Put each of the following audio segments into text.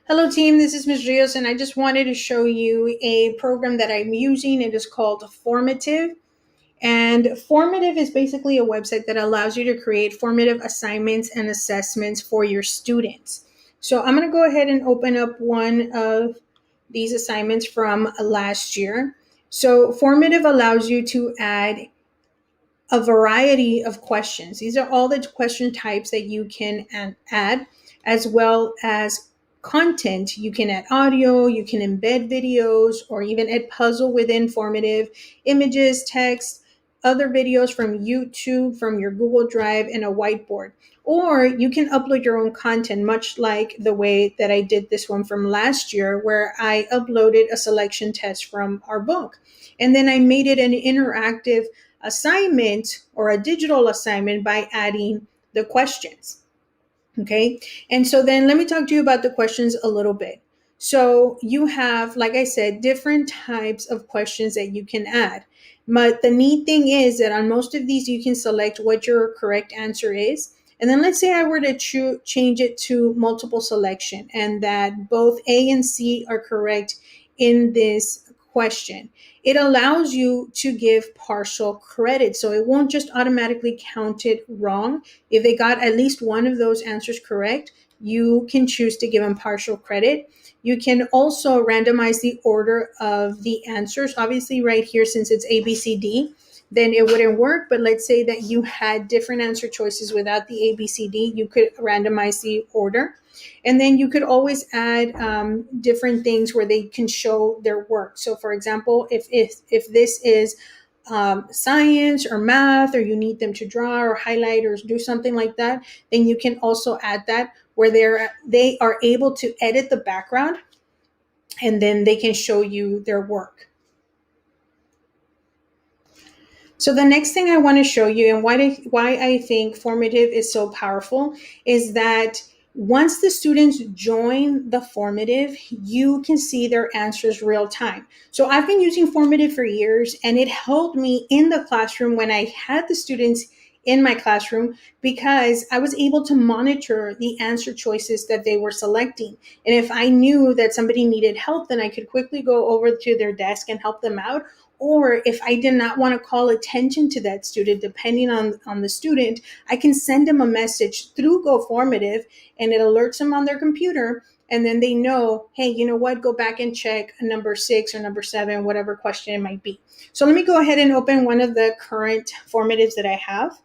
Hello team, this is Ms. Rios and I just wanted to show you a program that I'm using. It is called Formative. And Formative is basically a website that allows you to create formative assignments and assessments for your students. So I'm going to go ahead and open up one of these assignments from last year. So Formative allows you to add a variety of questions. These are all the question types that you can add, as well as content. You can add audio, you can embed videos, or even add puzzle within formative, images, text, other videos from YouTube, from your Google Drive, and a whiteboard. Or you can upload your own content, much like the way that I did this one from last year, where I uploaded a selection test from our book. And then I made it an interactive assignment or a digital assignment by adding the questions. Okay. And so then let me talk to you about the questions a little bit. So you have, like I said, different types of questions that you can add. But the neat thing is that on most of these, you can select what your correct answer is. And then let's say I were to change it to multiple selection and that both A and C are correct in this question. It allows you to give partial credit. So it won't just automatically count it wrong. If they got at least one of those answers correct, you can choose to give them partial credit. You can also randomize the order of the answers. Obviously, right here, since it's A, B, C, D, then it wouldn't work. But let's say that you had different answer choices without the A, B, C, D, you could randomize the order. And then you could always add different things where they can show their work. So, for example, if this is science or math, or you need them to draw or highlight or do something like that, then you can also add that where they are able to edit the background, and then they can show you their work. So the next thing I want to show you, and why I think formative is so powerful, is that once the students join the formative, you can see their answers real time. So I've been using formative for years, and it helped me in the classroom when I had the students in my classroom, because I was able to monitor the answer choices that they were selecting. And if I knew that somebody needed help, then I could quickly go over to their desk and help them out. Or if I did not want to call attention to that student, depending on the student, I can send them a message through GoFormative, and it alerts them on their computer. And then they know, hey, you know what, go back and check number 6 or number 7, whatever question it might be. So let me go ahead and open one of the current formatives that I have.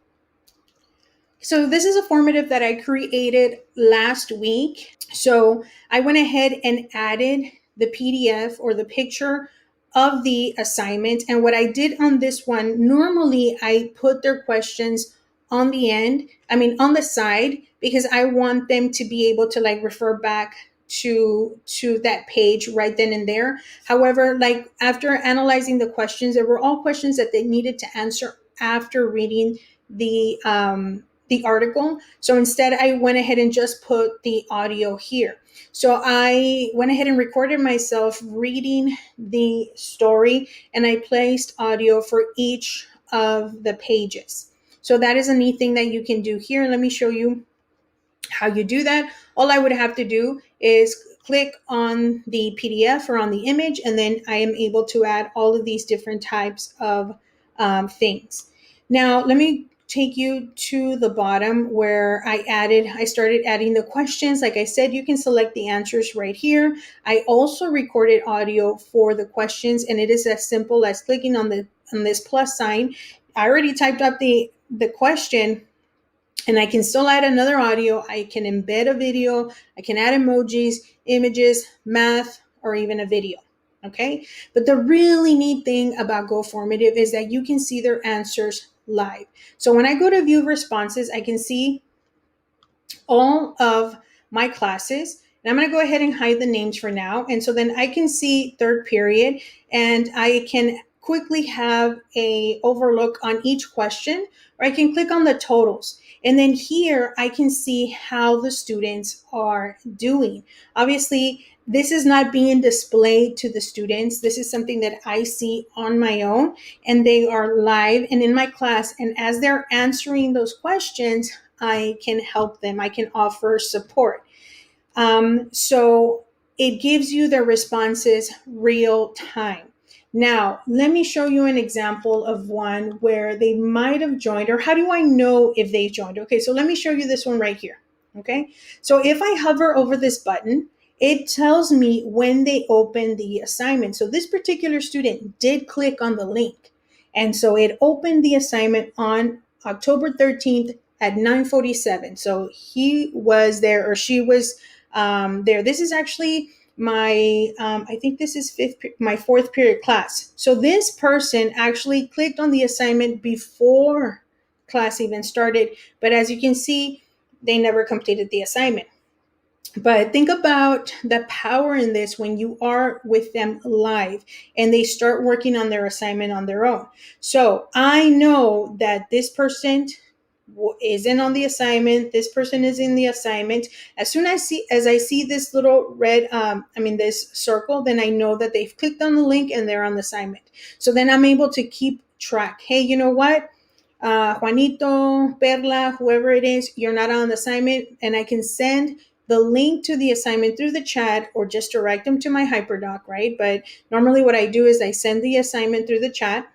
So this is a formative that I created last week. So I went ahead and added the PDF or the picture of the assignment. And what I did on this one, normally I put their questions on the end, on the side, because I want them to be able to like refer back to that page right then and there. However, like after analyzing the questions, there were all questions that they needed to answer after reading the article. So instead, I went ahead and just put the audio here. So I went ahead and recorded myself reading the story, and I placed audio for each of the pages. So that is a neat thing that you can do here. Let me show you how you do that. All I would have to do is click on the PDF or on the image, and then I am able to add all of these different types of things. Now, let me take you to the bottom where I started adding the questions. Like I said, you can select the answers right here. I also recorded audio for the questions, and it is as simple as clicking on this plus sign. I already typed up the question, and I can still add another audio. I can embed a video. I can add emojis, images, math, or even a video. Okay. But the really neat thing about GoFormative is that you can see their answers live. So when I go to view responses, I can see all of my classes. And I'm going to go ahead and hide the names for now. And so then I can see third period, and I can quickly have a overlook on each question, or I can click on the totals. And then here I can see how the students are doing. Obviously, this is not being displayed to the students. This is something that I see on my own, and they are live and in my class. And as they're answering those questions, I can help them. I can offer support. So it gives you the responses real time. Now, let me show you an example of one where they might have joined, or how do I know if they joined? Okay, so let me show you this one right here. Okay, so if I hover over this button, it tells me when they open the assignment. So this particular student did click on the link. And so it opened the assignment on October 13th at 9:47. So he was there, or she was there. This is actually my I think this is my fourth period class. So this person actually clicked on the assignment before class even started, but as you can see, they never completed the assignment. But think about the power in this when you are with them live and they start working on their assignment on their own. So I know that this person isn't on the assignment. This person is in the assignment. As soon as I see this little red, this circle, then I know that they've clicked on the link and they're on the assignment. So then I'm able to keep track. Hey, you know what? Juanito, Perla, whoever it is, you're not on the assignment, and I can send the link to the assignment through the chat or just direct them to my HyperDoc, right? But normally what I do is I send the assignment through the chat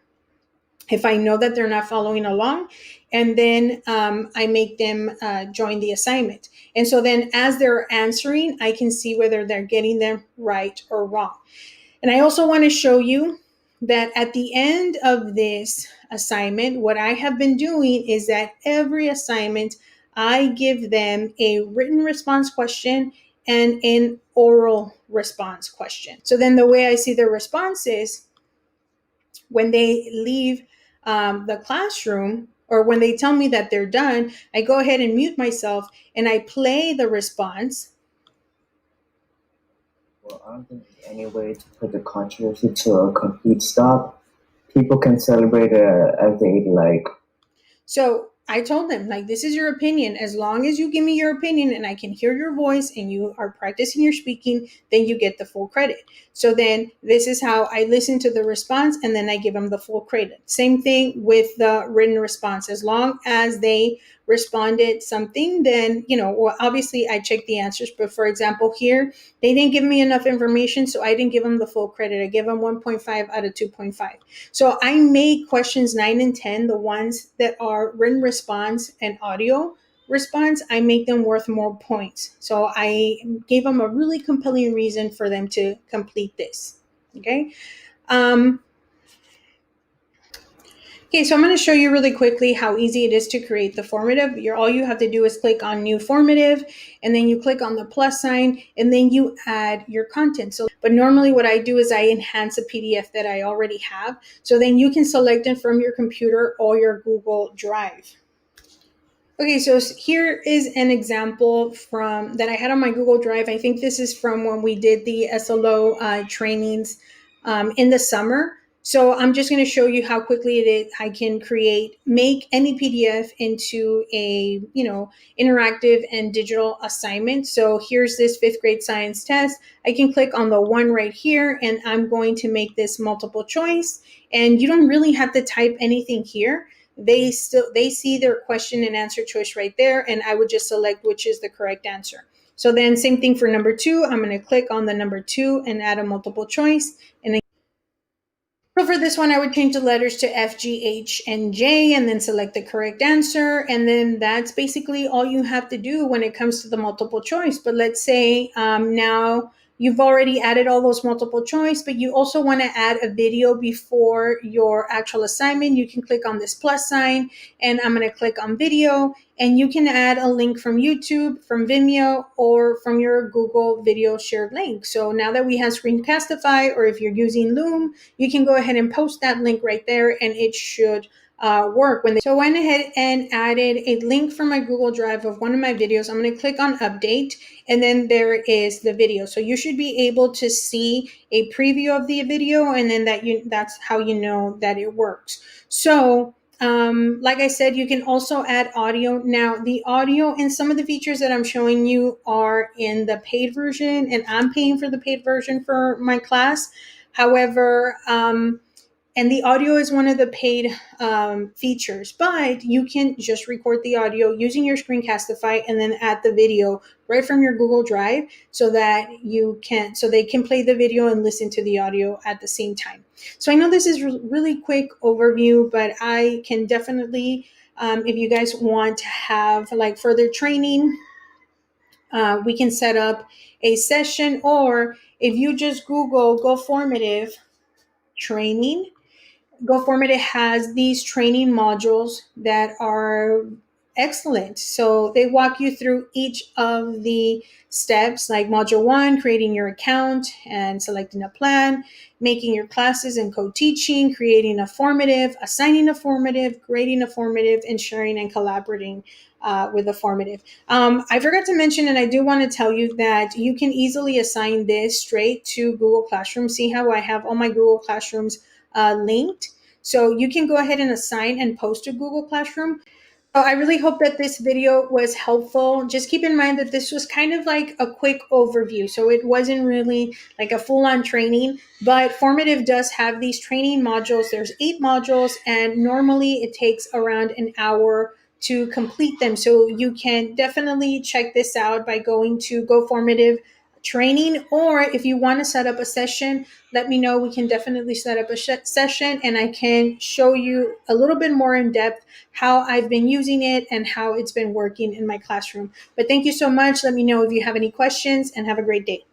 if I know that they're not following along, and then I make them join the assignment. And so then as they're answering, I can see whether they're getting them right or wrong. And I also want to show you that at the end of this assignment, what I have been doing is that every assignment, I give them a written response question and an oral response question. So then the way I see their responses, when they leave the classroom, or when they tell me that they're done, I go ahead and mute myself and I play the response. Well, I don't think there's any way to put the controversy to a complete stop. People can celebrate it as they like. So I told them, like, this is your opinion. As long as you give me your opinion and I can hear your voice and you are practicing your speaking, then you get the full credit. So then this is how I listen to the response and then I give them the full credit. Same thing with the written response. As long as they responded something, then, well, obviously I check the answers. But for example, here, they didn't give me enough information, so I didn't give them the full credit. I gave them 1.5 out of 2.5. So I make questions 9 and 10, the ones that are written response and audio response, I make them worth more points. So I gave them a really compelling reason for them to complete this. Okay. Okay, so I'm going to show you really quickly how easy it is to create the formative. All you have to do is click on new formative, and then you click on the plus sign, and then you add your content. But normally what I do is I enhance a PDF that I already have. So then you can select it from your computer or your Google Drive. Okay, so here is an example from that I had on my Google Drive. I think this is from when we did the SLO trainings in the summer. So I'm just going to show you how quickly I can make any PDF into a, interactive and digital assignment. So here's this 5th grade science test. I can click on the one right here, and I'm going to make this multiple choice. And you don't really have to type anything here. They see their question and answer choice right there, and I would just select which is the correct answer. So then same thing for number 2. I'm going to click on the number 2 and add a multiple choice. And so for this one, I would change the letters to F, G, H, and J, and then select the correct answer. And then that's basically all you have to do when it comes to the multiple choice. But let's say now you've already added all those multiple choice, but you also want to add a video before your actual assignment. You can click on this plus sign, and I'm going to click on video. And you can add a link from YouTube, from Vimeo, or from your Google video shared link. So now that we have Screencastify, or if you're using Loom, you can go ahead and post that link right there, and it should work. So I went ahead and added a link from my Google Drive of one of my videos. I'm going to click on update, and then there is the video. So you should be able to see a preview of the video, and then that's how you know that it works. So like I said, you can also add audio. Now, the audio and some of the features that I'm showing you are in the paid version, and I'm paying for the paid version for my class. However, And the audio is one of the paid features, but you can just record the audio using your Screencastify and then add the video right from your Google Drive, so that so they can play the video and listen to the audio at the same time. So I know this is really quick overview, but I can definitely, if you guys want to have like further training, we can set up a session, or if you just Google Go Formative training, Go Formative has these training modules that are excellent. So they walk you through each of the steps, like module one, creating your account and selecting a plan, making your classes and co-teaching, creating a formative, assigning a formative, grading a formative, and sharing and collaborating with a formative. I forgot to mention, and I do want to tell you that you can easily assign this straight to Google Classroom. See how I have all my Google Classrooms linked? So you can go ahead and assign and post to Google Classroom. So I really hope that this video was helpful. Just keep in mind that this was kind of like a quick overview. So it wasn't really like a full-on training, but Formative does have these training modules. There's 8 modules, and normally it takes around an hour to complete them. So you can definitely check this out by going to Go Formative training, or if you want to set up a session, let me know. We can definitely set up a session, and I can show you a little bit more in depth how I've been using it and how it's been working in my classroom. But thank you so much. Let me know if you have any questions, and have a great day.